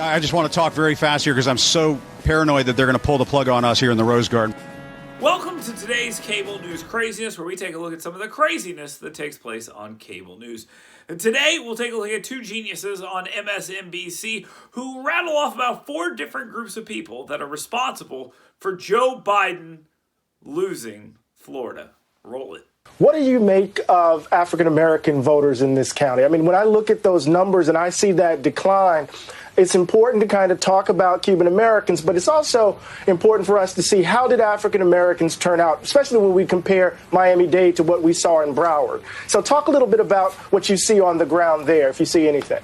I just want to talk very fast here because I'm so paranoid that they're going to pull the plug on us here in the Rose Garden. Welcome to today's Cable News Craziness, where we take a look at some of the craziness that takes place on cable news. And today, we'll take a look at two geniuses on MSNBC who rattle off about 4 different groups of people that are responsible for Joe Biden losing Florida. Roll it. What do you make of African-American voters in this county? I mean, when I look at those numbers and I see that decline, it's important to kind of talk about Cuban Americans, but it's also important for us to see how did African Americans turn out, especially when we compare Miami-Dade to what we saw in Broward. So talk a little bit about what you see on the ground there, if you see anything.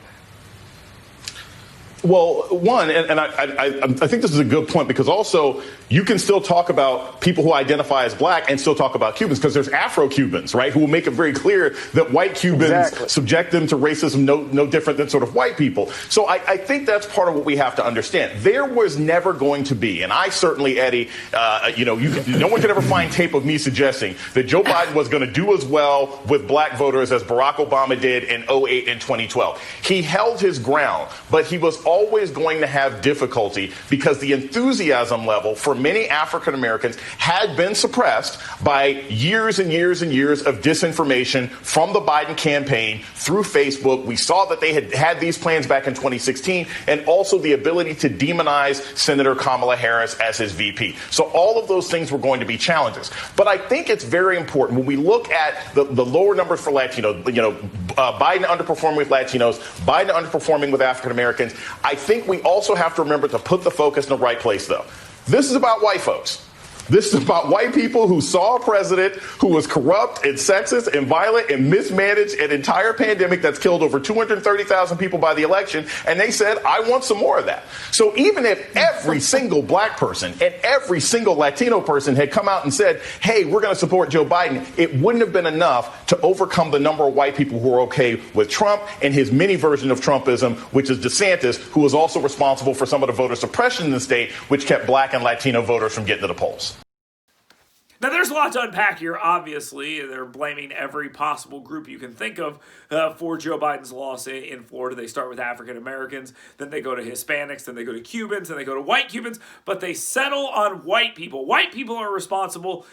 Well, one, and I think this is a good point, because also you can still talk about people who identify as black and still talk about Cubans, because there's Afro-Cubans, right, who will make it very clear that white Cubans subject them to racism no different than sort of white people. So I think that's part of what we have to understand. There was never going to be, and I certainly, Eddie, no one could ever find tape of me suggesting that Joe Biden was going to do as well with black voters as Barack Obama did in 2008 and 2012. He held his ground, but he was always going to have difficulty because the enthusiasm level for many African Americans had been suppressed by years and years and years of disinformation from the Biden campaign through Facebook. We saw that they had these plans back in 2016, and also the ability to demonize Senator Kamala Harris as his VP. So all of those things were going to be challenges. But I think it's very important when we look at the lower numbers for Latino, Biden underperforming with Latinos, Biden underperforming with African Americans. I think we also have to remember to put the focus in the right place, though. This is about white folks. This is about white people who saw a president who was corrupt and sexist and violent and mismanaged an entire pandemic that's killed over 230,000 people by the election. And they said, I want some more of that. So even if every single black person and every single Latino person had come out and said, hey, we're going to support Joe Biden, it wouldn't have been enough to overcome the number of white people who are okay with Trump and his mini version of Trumpism, which is DeSantis, who was also responsible for some of the voter suppression in the state, which kept black and Latino voters from getting to the polls. Now, there's a lot to unpack here, obviously. They're blaming every possible group you can think of for Joe Biden's loss in Florida. They start with African Americans, then they go to Hispanics, then they go to Cubans, then they go to white Cubans, but they settle on white people. White people are responsible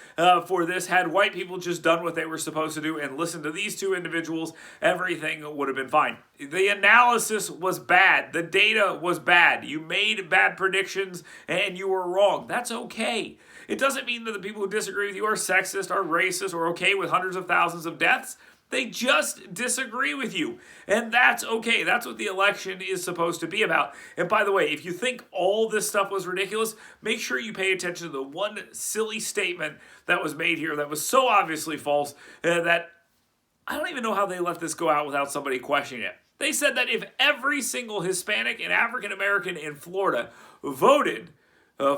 for this. Had white people just done what they were supposed to do and listened to these two individuals, everything would have been fine. The analysis was bad. The data was bad. You made bad predictions and you were wrong. That's okay. It doesn't mean that the people who disagree with you are sexist, are racist, or okay with hundreds of thousands of deaths. They just disagree with you. And that's okay. That's what the election is supposed to be about. And by the way, if you think all this stuff was ridiculous, make sure you pay attention to the one silly statement that was made here that was so obviously false that I don't even know how they let this go out without somebody questioning it. They said that if every single Hispanic and African American in Florida voted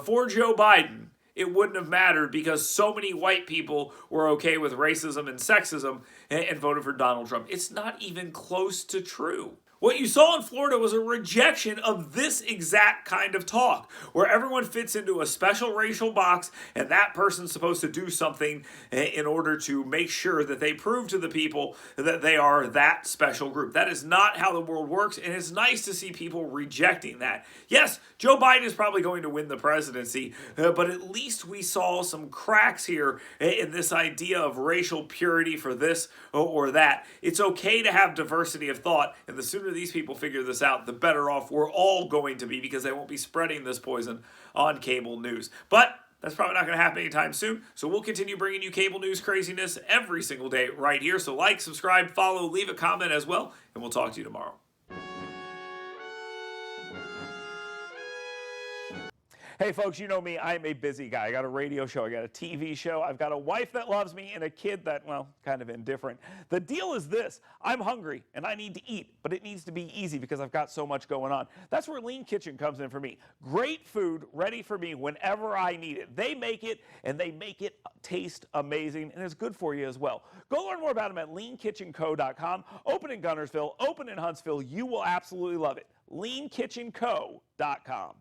for Joe Biden, it wouldn't have mattered because so many white people were okay with racism and sexism and voted for Donald Trump. It's not even close to true. What you saw in Florida was a rejection of this exact kind of talk, where everyone fits into a special racial box and that person's supposed to do something in order to make sure that they prove to the people that they are that special group. That is not how the world works, and it's nice to see people rejecting that. Yes, Joe Biden is probably going to win the presidency, but at least we saw some cracks here in this idea of racial purity for this or that. It's okay to have diversity of thought, and the sooner these people figure this out, the better off we're all going to be, because they won't be spreading this poison on cable news. But that's probably not going to happen anytime soon, so we'll continue bringing you cable news craziness every single day right here. So like, subscribe, follow, leave a comment as well, and we'll talk to you tomorrow. Hey folks, you know me, I'm a busy guy. I got a radio show, I got a TV show, I've got a wife that loves me and a kid that, well, kind of indifferent. The deal is this, I'm hungry and I need to eat, but it needs to be easy because I've got so much going on. That's where Lean Kitchen comes in for me. Great food ready for me whenever I need it. They make it and they make it taste amazing, and it's good for you as well. Go learn more about them at leankitchenco.com. Open in Gunnersville, open in Huntsville. You will absolutely love it. leankitchenco.com.